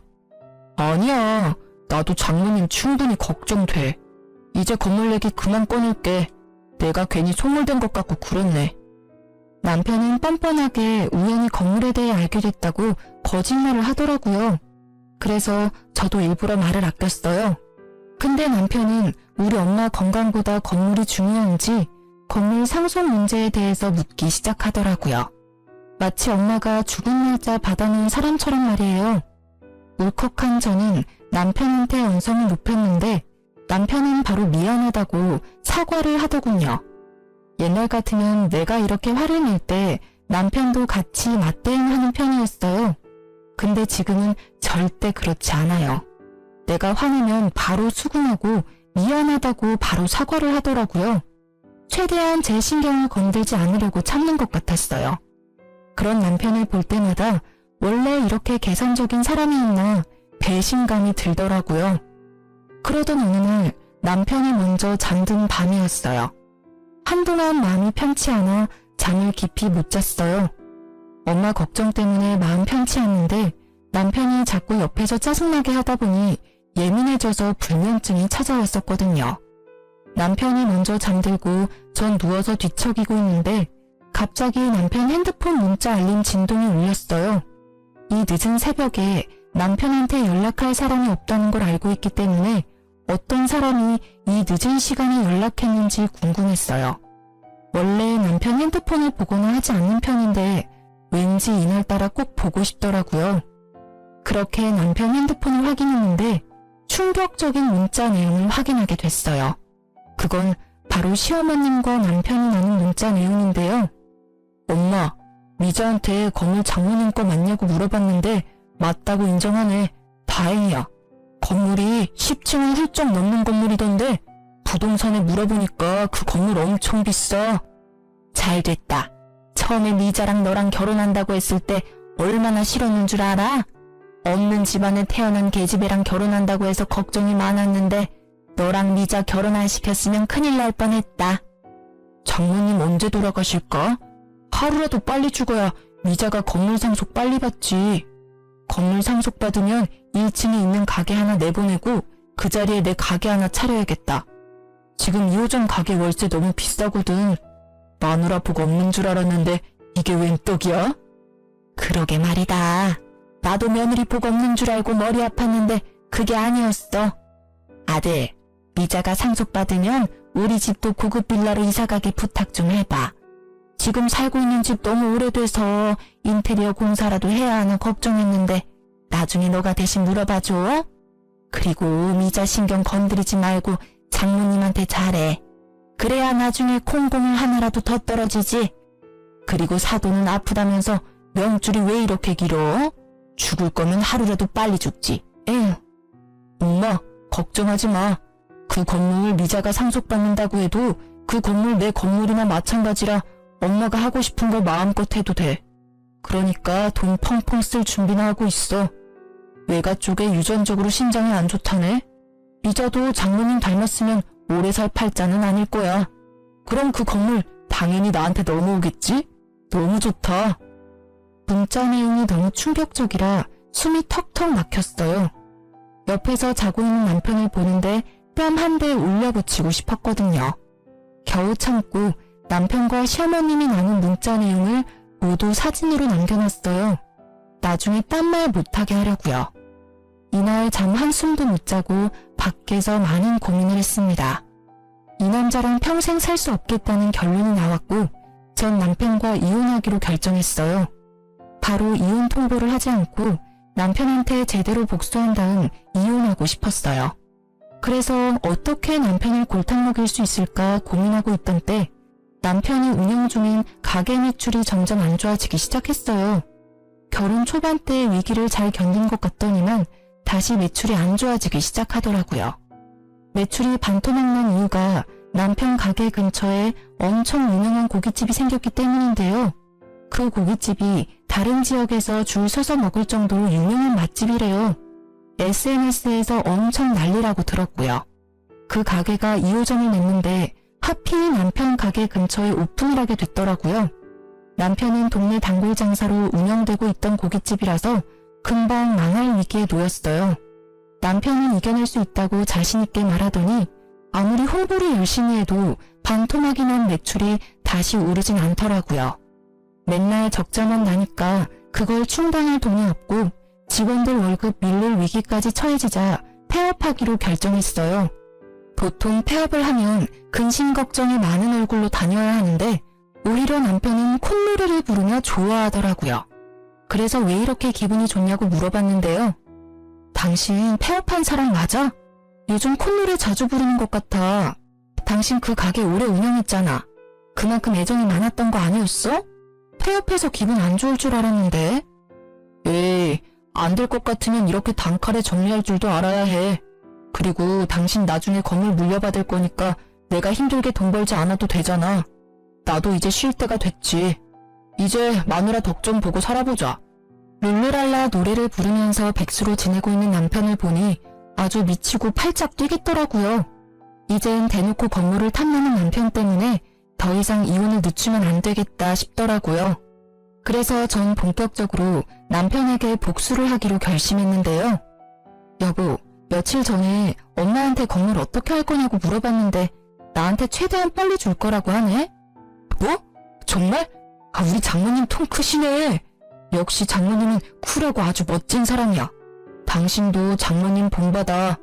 아니야. 나도 장모님 충분히 걱정돼. 이제 건물 얘기 그만 꺼낼게. 내가 괜히 소몰된 것 같고 그렇네. 남편은 뻔뻔하게 우연히 건물에 대해 알게 됐다고 거짓말을 하더라고요. 그래서 저도 일부러 말을 아꼈어요. 근데 남편은 우리 엄마 건강보다 건물이 중요한지 건물 상속 문제에 대해서 묻기 시작하더라고요. 마치 엄마가 죽은 날짜 받아놓은 사람처럼 말이에요. 울컥한 저는 남편한테 언성을 높였는데 남편은 바로 미안하다고 사과를 하더군요. 옛날 같으면 내가 이렇게 화를 낼 때 남편도 같이 맞대응하는 편이었어요. 근데 지금은 절대 그렇지 않아요. 내가 화내면 바로 수긍하고 미안하다고 바로 사과를 하더라고요. 최대한 제 신경을 건들지 않으려고 참는 것 같았어요. 그런 남편을 볼 때마다 원래 이렇게 계산적인 사람이었나 배신감이 들더라고요. 그러던 어느 날 남편이 먼저 잠든 밤이었어요. 한동안 마음이 편치 않아 잠을 깊이 못 잤어요. 엄마 걱정 때문에 마음 편치 않는데 남편이 자꾸 옆에서 짜증나게 하다 보니 예민해져서 불면증이 찾아왔었거든요. 남편이 먼저 잠들고 전 누워서 뒤척이고 있는데 갑자기 남편 핸드폰 문자 알림 진동이 울렸어요. 이 늦은 새벽에 남편한테 연락할 사람이 없다는 걸 알고 있기 때문에 어떤 사람이 이 늦은 시간에 연락했는지 궁금했어요. 원래 남편 핸드폰을 보거나 하지 않는 편인데 왠지 이날따라 꼭 보고 싶더라고요. 그렇게 남편 핸드폰을 확인했는데 충격적인 문자 내용을 확인하게 됐어요. 그건 바로 시어머님과 남편이 나눈 문자 내용인데요. 엄마, 미자한테 건물 장모님 거 맞냐고 물어봤는데 맞다고 인정하네. 다행이야. 건물이 10층을 훌쩍 넘는 건물이던데 부동산에 물어보니까 그 건물 엄청 비싸. 잘 됐다. 처음에 미자랑 너랑 결혼한다고 했을 때 얼마나 싫었는 줄 알아? 없는 집안에 태어난 계집애랑 결혼한다고 해서 걱정이 많았는데 너랑 미자 결혼 안 시켰으면 큰일 날 뻔했다. 장모님 언제 돌아가실까? 하루라도 빨리 죽어야 미자가 건물 상속 빨리 받지. 건물 상속 받으면 1층에 있는 가게 하나 내보내고 그 자리에 내 가게 하나 차려야겠다. 지금 2호점 가게 월세 너무 비싸거든. 마누라 복 없는 줄 알았는데 이게 웬 떡이야? 그러게 말이다. 나도 며느리 복 없는 줄 알고 머리 아팠는데 그게 아니었어. 아들, 미자가 상속받으면 우리 집도 고급 빌라로 이사가게 부탁 좀 해봐. 지금 살고 있는 집 너무 오래돼서 인테리어 공사라도 해야 하나 걱정했는데 나중에 너가 대신 물어봐줘. 그리고 미자 신경 건드리지 말고 장모님한테 잘해. 그래야 나중에 콩고물 하나라도 더 떨어지지. 그리고 사돈은 아프다면서 명줄이 왜 이렇게 길어? 죽을 거면 하루라도 빨리 죽지. 에휴. 엄마, 걱정하지 마. 그 건물 미자가 상속받는다고 해도 그 건물 내 건물이나 마찬가지라 엄마가 하고 싶은 거 마음껏 해도 돼. 그러니까 돈 펑펑 쓸 준비나 하고 있어. 외가 쪽에 유전적으로 신장이 안 좋다네. 미자도 장모님 닮았으면 오래 살 팔자는 아닐 거야. 그럼 그 건물 당연히 나한테 넘어오겠지? 너무 좋다. 문자 내용이 너무 충격적이라 숨이 턱턱 막혔어요. 옆에서 자고 있는 남편을 보는데 뺨 한 대 올려붙이고 싶었거든요. 겨우 참고 남편과 시어머님이 나눈 문자 내용을 모두 사진으로 남겨놨어요. 나중에 딴 말 못하게 하려고요. 이날 잠 한숨도 못 자고 밖에서 많은 고민을 했습니다. 이 남자랑 평생 살 수 없겠다는 결론이 나왔고 전 남편과 이혼하기로 결정했어요. 바로 이혼 통보를 하지 않고 남편한테 제대로 복수한 다음 이혼하고 싶었어요. 그래서 어떻게 남편을 골탕 먹일 수 있을까 고민하고 있던 때 남편이 운영 중인 가게 매출이 점점 안 좋아지기 시작했어요. 결혼 초반 때 위기를 잘 견딘 것 같더니만 다시 매출이 안 좋아지기 시작하더라고요. 매출이 반토막 난 이유가 남편 가게 근처에 엄청 유명한 고깃집이 생겼기 때문인데요. 그 고깃집이 다른 지역에서 줄 서서 먹을 정도로 유명한 맛집이래요. SNS에서 엄청 난리라고 들었고요. 그 가게가 2호점을 냈는데 하필 남편 가게 근처에 오픈을 하게 됐더라고요. 남편은 동네 단골 장사로 운영되고 있던 고깃집이라서 금방 망할 위기에 놓였어요. 남편은 이겨낼 수 있다고 자신있게 말하더니 아무리 홍보를 열심히 해도 반토막이 난 매출이 다시 오르진 않더라고요. 맨날 적자만 나니까 그걸 충당할 돈이 없고 직원들 월급 밀릴 위기까지 처해지자 폐업하기로 결정했어요. 보통 폐업을 하면 근심 걱정이 많은 얼굴로 다녀야 하는데 오히려 남편은 콧노래를 부르며 좋아하더라고요. 그래서 왜 이렇게 기분이 좋냐고 물어봤는데요. 당신 폐업한 사람 맞아? 요즘 콧노래 자주 부르는 것 같아. 당신 그 가게 오래 운영했잖아. 그만큼 애정이 많았던 거 아니었어? 폐업해서 기분 안 좋을 줄 알았는데. 에이, 안 될 것 같으면 이렇게 단칼에 정리할 줄도 알아야 해. 그리고 당신 나중에 건물 물려받을 거니까 내가 힘들게 돈 벌지 않아도 되잖아. 나도 이제 쉴 때가 됐지. 이제 마누라 덕 좀 보고 살아보자. 룰루랄라 노래를 부르면서 백수로 지내고 있는 남편을 보니 아주 미치고 팔짝 뛰겠더라고요. 이젠 대놓고 건물을 탐내는 남편 때문에 더 이상 이혼을 늦추면 안 되겠다 싶더라고요. 그래서 전 본격적으로 남편에게 복수를 하기로 결심했는데요. 여보, 며칠 전에 엄마한테 건물 어떻게 할 거냐고 물어봤는데 나한테 최대한 빨리 줄 거라고 하네? 뭐? 정말? 우리 장모님 통 크시네. 역시 장모님은 쿨하고 아주 멋진 사람이야. 당신도 장모님 본받아.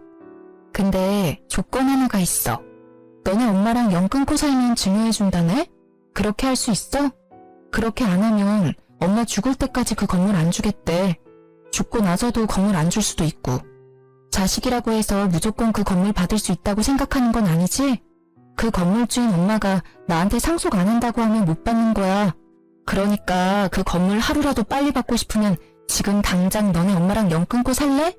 근데 조건 하나가 있어. 너네 엄마랑 연 끊고 살면 증여해준다네? 그렇게 할 수 있어? 그렇게 안 하면 엄마 죽을 때까지 그 건물 안 주겠대. 죽고 나서도 건물 안 줄 수도 있고. 자식이라고 해서 무조건 그 건물 받을 수 있다고 생각하는 건 아니지? 그 건물주인 엄마가 나한테 상속 안 한다고 하면 못 받는 거야. 그러니까 그 건물 하루라도 빨리 받고 싶으면 지금 당장 너네 엄마랑 연 끊고 살래?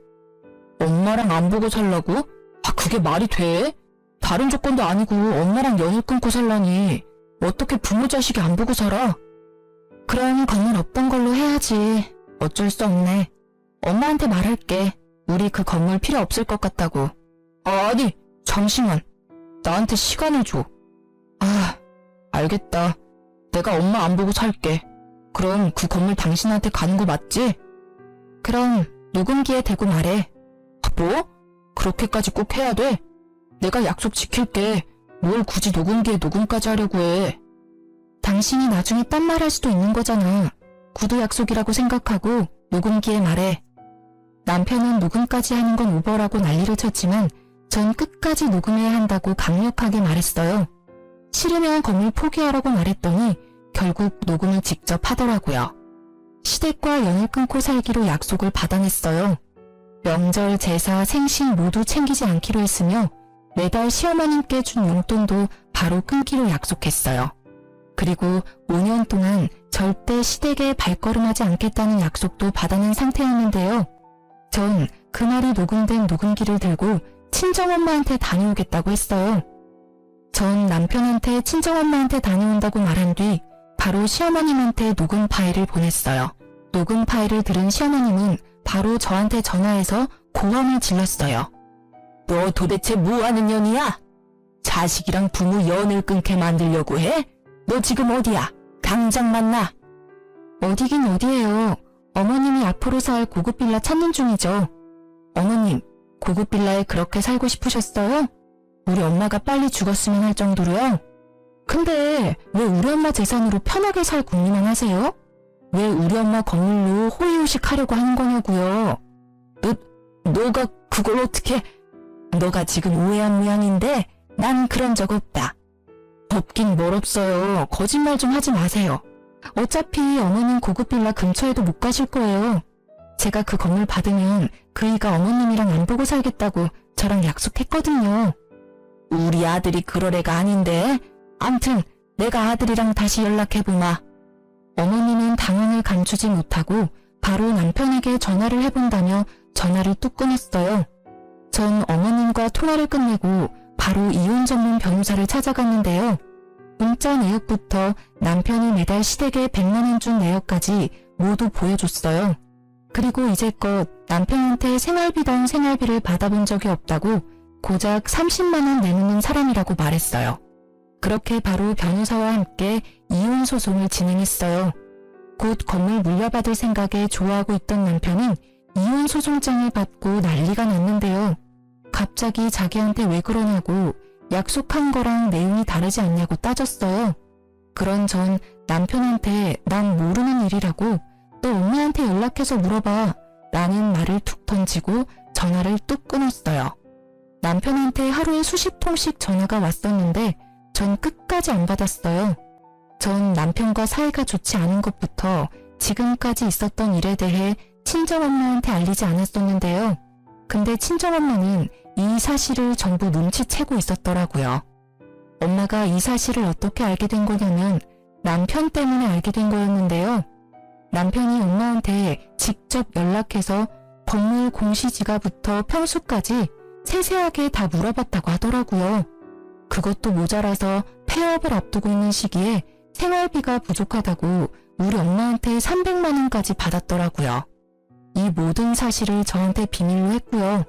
엄마랑 안 보고 살라고? 그게 말이 돼? 다른 조건도 아니고 엄마랑 연을 끊고 살라니 어떻게 부모 자식이 안 보고 살아? 그럼 건물 없던 걸로 해야지. 어쩔 수 없네. 엄마한테 말할게. 우리 그 건물 필요 없을 것 같다고. 아니, 잠시만. 나한테 시간을 줘. 알겠다. 내가 엄마 안 보고 살게. 그럼 그 건물 당신한테 가는 거 맞지? 그럼 녹음기에 대고 말해. 뭐? 그렇게까지 꼭 해야 돼? 내가 약속 지킬게. 뭘 굳이 녹음기에 녹음까지 하려고 해. 당신이 나중에 딴 말 할 수도 있는 거잖아. 구두 약속이라고 생각하고 녹음기에 말해. 남편은 녹음까지 하는 건 오버라고 난리를 쳤지만 전 끝까지 녹음해야 한다고 강력하게 말했어요. 싫으면 건물 포기하라고 말했더니 결국 녹음을 직접 하더라고요. 시댁과 연을 끊고 살기로 약속을 받아냈어요. 명절, 제사, 생신 모두 챙기지 않기로 했으며 매달 시어머님께 준 용돈도 바로 끊기로 약속했어요. 그리고 5년 동안 절대 시댁에 발걸음하지 않겠다는 약속도 받아낸 상태였는데요. 전 그날이 녹음된 녹음기를 들고 친정엄마한테 다녀오겠다고 했어요. 전 남편한테 친정엄마한테 다녀온다고 말한 뒤 바로 시어머님한테 녹음 파일을 보냈어요. 녹음 파일을 들은 시어머님은 바로 저한테 전화해서 고함을 질렀어요. 너 도대체 뭐하는 년이야? 자식이랑 부모 연을 끊게 만들려고 해? 너 지금 어디야? 당장 만나. 어디긴 어디예요. 어머님이 앞으로 살 고급 빌라 찾는 중이죠. 어머님, 고급 빌라에 그렇게 살고 싶으셨어요? 우리 엄마가 빨리 죽었으면 할 정도로요? 근데 왜 우리 엄마 재산으로 편하게 살 궁리만 하세요? 왜 우리 엄마 건물로 호의호식 하려고 하는 거냐고요? 너가 그걸 어떻게... 너가 지금 오해한 모양인데 난 그런 적 없다. 없긴 뭘 없어요. 거짓말 좀 하지 마세요. 어차피 어머님 고급 빌라 근처에도 못 가실 거예요. 제가 그 건물 받으면 그이가 어머님이랑 안 보고 살겠다고 저랑 약속했거든요. 우리 아들이 그럴 애가 아닌데. 암튼 내가 아들이랑 다시 연락해보마. 어머님은 당황을 감추지 못하고 바로 남편에게 전화를 해본다며 전화를 뚝 끊었어요. 전 어머님과 통화를 끝내고 바로 이혼 전문 변호사를 찾아갔는데요. 문자 내역부터 남편이 매달 시댁에 100만 원 준 내역까지 모두 보여줬어요. 그리고 이제껏 남편한테 생활비당 생활비를 받아본 적이 없다고 고작 30만 원 내놓는 사람이라고 말했어요. 그렇게 바로 변호사와 함께 이혼 소송을 진행했어요. 곧 건물 물려받을 생각에 좋아하고 있던 남편은 이혼 소송장을 받고 난리가 났는데요. 갑자기 자기한테 왜 그러냐고 약속한 거랑 내용이 다르지 않냐고 따졌어요. 그런 전 남편한테 난 모르는 일이라고 너 엄마한테 연락해서 물어봐 라는 말을 툭 던지고 전화를 뚝 끊었어요. 남편한테 하루에 수십 통씩 전화가 왔었는데 전 끝까지 안 받았어요. 전 남편과 사이가 좋지 않은 것부터 지금까지 있었던 일에 대해 친정엄마한테 알리지 않았었는데요. 근데 친정엄마는 이 사실을 전부 눈치채고 있었더라고요. 엄마가 이 사실을 어떻게 알게 된 거냐면 남편 때문에 알게 된 거였는데요. 남편이 엄마한테 직접 연락해서 건물 공시지가부터 평수까지 세세하게 다 물어봤다고 하더라고요. 그것도 모자라서 폐업을 앞두고 있는 시기에 생활비가 부족하다고 우리 엄마한테 300만 원까지 받았더라고요. 이 모든 사실을 저한테 비밀로 했고요.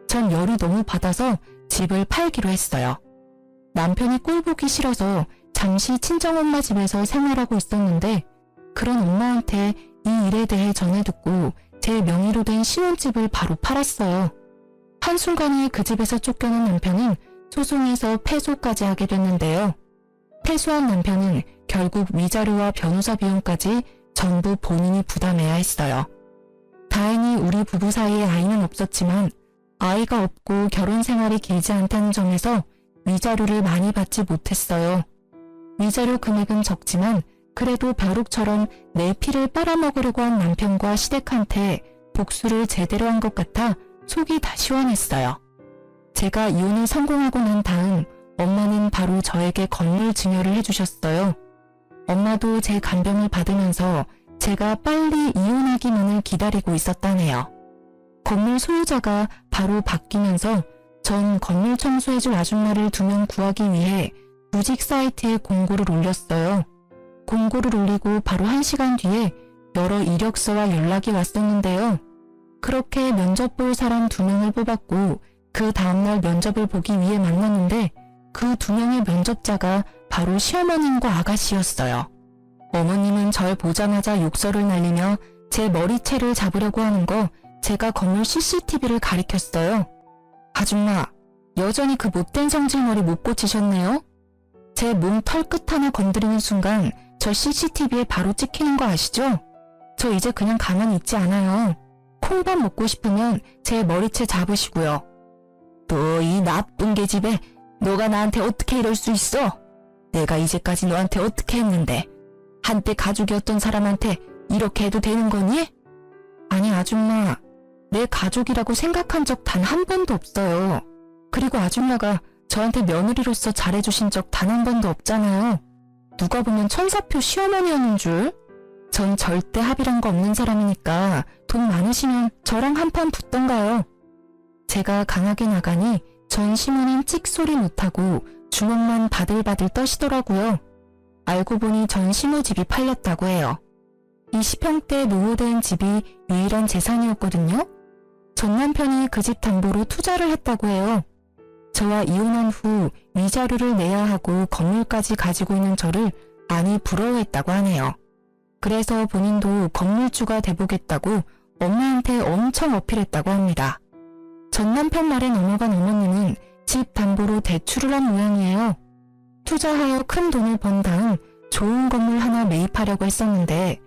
전 열이 너무 받아서 집을 팔기로 했어요. 남편이 꼴 보기 싫어서 잠시 친정엄마 집에서 생활하고 있었는데 그런 엄마한테 이 일에 대해 전해듣고 제 명의로 된 신혼집을 바로 팔았어요. 한순간에 그 집에서 쫓겨난 남편은 소송에서 패소까지 하게 됐는데요. 패소한 남편은 결국 위자료와 변호사 비용까지 전부 본인이 부담해야 했어요. 다행히 우리 부부 사이에 아이는 없었지만 아이가 없고 결혼 생활이 길지 않다는 점에서 위자료를 많이 받지 못했어요. 위자료 금액은 적지만 그래도 벼룩처럼 내 피를 빨아먹으려고 한 남편과 시댁한테 복수를 제대로 한 것 같아 속이 다 시원했어요. 제가 이혼을 성공하고 난 다음 엄마는 바로 저에게 건물 증여를 해주셨어요. 엄마도 제 간병을 받으면서 제가 빨리 이혼하기만을 기다리고 있었다네요. 건물 소유자가 바로 바뀌면서 전 건물 청소해줄 아줌마를 2명 구하기 위해 구직 사이트에 공고를 올렸어요. 공고를 올리고 바로 1시간 뒤에 여러 이력서와 연락이 왔었는데요. 그렇게 면접 볼 사람 2명을 뽑았고 그 다음날 면접을 보기 위해 만났는데 그 2명의 면접자가 바로 시어머님과 아가씨였어요. 어머님은 절 보자마자 욕설을 날리며 제 머리채를 잡으려고 하는 거 제가 건물 CCTV를 가리켰어요. 아줌마, 여전히 그 못된 성질머리 못 고치셨네요? 제 몸 털끝 하나 건드리는 순간 저 CCTV에 바로 찍히는 거 아시죠? 저 이제 그냥 가만히 있지 않아요. 콩밥 먹고 싶으면 제 머리채 잡으시고요. 또 이 나쁜 계집애, 너가 나한테 어떻게 이럴 수 있어? 내가 이제까지 너한테 어떻게 했는데 한때 가족이었던 사람한테 이렇게 해도 되는 거니? 아니 아줌마, 내 가족이라고 생각한 적 단 한 번도 없어요. 그리고 아줌마가 저한테 며느리로서 잘해주신 적 단 한 번도 없잖아요. 누가 보면 천사표 시어머니였는 줄? 전 절대 합의란 거 없는 사람이니까 돈 많으시면 저랑 한판 붙던가요. 제가 강하게 나가니 전 시모는 찍소리 못하고 주먹만 바들바들 떠시더라고요. 알고 보니 전 시모 집이 팔렸다고 해요. 20평대 노후된 집이 유일한 재산이었거든요. 전 남편이 그 집 담보로 투자를 했다고 해요. 저와 이혼한 후 위자료를 내야 하고 건물까지 가지고 있는 저를 많이 부러워했다고 하네요. 그래서 본인도 건물주가 돼보겠다고 엄마한테 엄청 어필했다고 합니다. 전 남편 말에 넘어간 어머님은 집 담보로 대출을 한 모양이에요. 투자하여 큰 돈을 번 다음 좋은 건물 하나 매입하려고 했었는데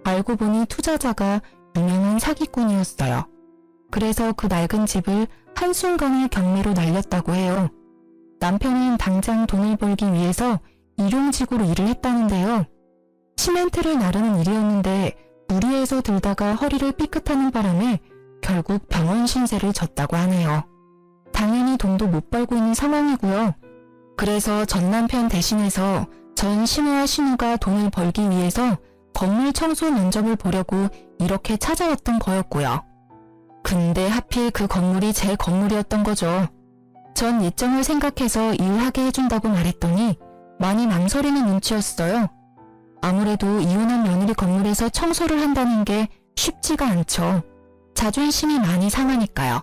알고 보니 투자자가 유명한 사기꾼이었어요. 그래서 그 낡은 집을 한순간에 경매로 날렸다고 해요. 남편은 당장 돈을 벌기 위해서 일용직으로 일을 했다는데요. 시멘트를 나르는 일이었는데 무리해서 들다가 허리를 삐끗하는 바람에 결국 병원 신세를 졌다고 하네요. 당연히 돈도 못 벌고 있는 상황이고요. 그래서 전 남편 대신해서 전 신우와 신우가 돈을 벌기 위해서 건물 청소 면접을 보려고 이렇게 찾아왔던 거였고요. 근데 하필 그 건물이 제 건물이었던 거죠. 전 예정을 생각해서 일하게 해준다고 말했더니 많이 망설이는 눈치였어요. 아무래도 이혼한 며느리 건물에서 청소를 한다는 게 쉽지가 않죠. 자존심이 많이 상하니까요.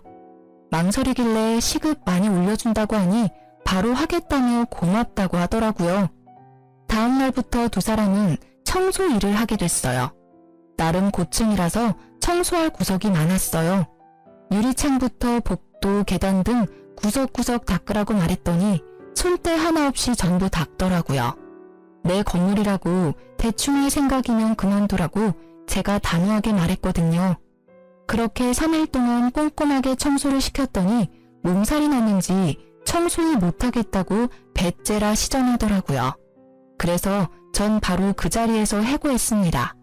망설이길래 시급 많이 올려준다고 하니 바로 하겠다며 고맙다고 하더라고요. 다음 날부터 두 사람은 청소 일을 하게 됐어요. 나름 고층이라서 청소할 구석이 많았어요. 유리창부터 복도, 계단 등 구석구석 닦으라고 말했더니 손때 하나 없이 전부 닦더라고요. 내 건물이라고 대충 할 생각이면 그만두라고 제가 단호하게 말했거든요. 그렇게 3일 동안 꼼꼼하게 청소를 시켰더니 몸살이 났는지 청소를 못하겠다고 배째라 시전하더라고요. 그래서 전 바로 그 자리에서 해고했습니다.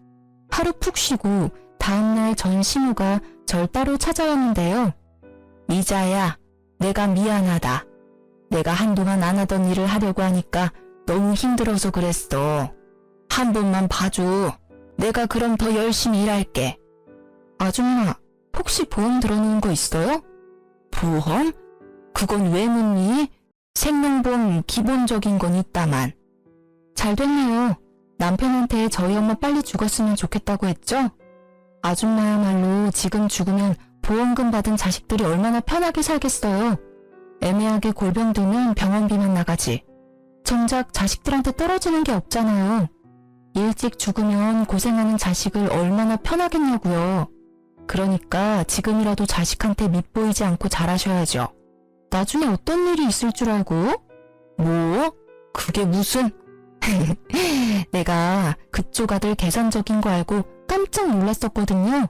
하루 푹 쉬고 다음날 전 시모가 절 따로 찾아왔는데요. 미자야, 내가 미안하다. 내가 한동안 안 하던 일을 하려고 하니까 너무 힘들어서 그랬어. 한 번만 봐줘. 내가 그럼 더 열심히 일할게. 아줌마, 혹시 보험 들어놓은 거 있어요? 보험? 그건 왜 묻니? 생명보험 기본적인 건 있다만. 잘 됐네요. 남편한테 저희 엄마 빨리 죽었으면 좋겠다고 했죠? 아줌마야말로 지금 죽으면 보험금 받은 자식들이 얼마나 편하게 살겠어요. 애매하게 골병 들면 병원비만 나가지. 정작 자식들한테 떨어지는 게 없잖아요. 일찍 죽으면 고생하는 자식을 얼마나 편하겠냐고요. 그러니까 지금이라도 자식한테 밉보이지 않고 잘하셔야죠. 나중에 어떤 일이 있을 줄 알고? 뭐? 그게 무슨? 내가 그쪽 아들 계산적인 거 알고 깜짝 놀랐었거든요.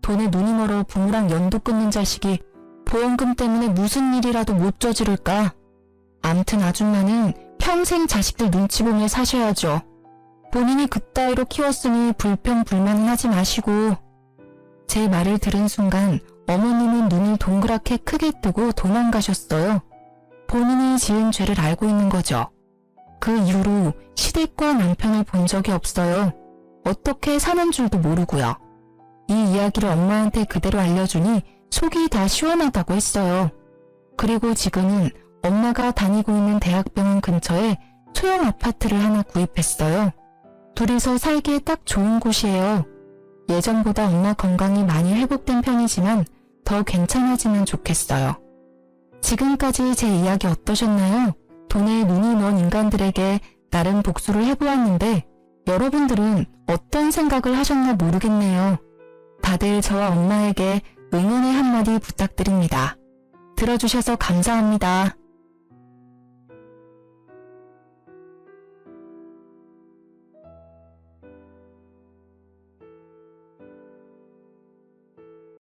돈에 눈이 멀어 부모랑 연도 끊는 자식이 보험금 때문에 무슨 일이라도 못 저지를까? 암튼 아줌마는 평생 자식들 눈치 보며 사셔야죠. 본인이 그따위로 키웠으니 불평불만은 하지 마시고. 제 말을 들은 순간 어머님은 눈을 동그랗게 크게 뜨고 도망가셨어요. 본인이 지은 죄를 알고 있는 거죠. 그 이후로 시댁과 남편을 본 적이 없어요. 어떻게 사는 줄도 모르고요. 이 이야기를 엄마한테 그대로 알려주니 속이 다 시원하다고 했어요. 그리고 지금은 엄마가 다니고 있는 대학병원 근처에 소형 아파트를 하나 구입했어요. 둘이서 살기에 딱 좋은 곳이에요. 예전보다 엄마 건강이 많이 회복된 편이지만 더 괜찮아지면 좋겠어요. 지금까지 제 이야기 어떠셨나요? 돈에 눈이 먼 인간들에게 나름 복수를 해보았는데 여러분들은 어떤 생각을 하셨나 모르겠네요. 다들 저와 엄마에게 응원의 한마디 부탁드립니다. 들어주셔서 감사합니다.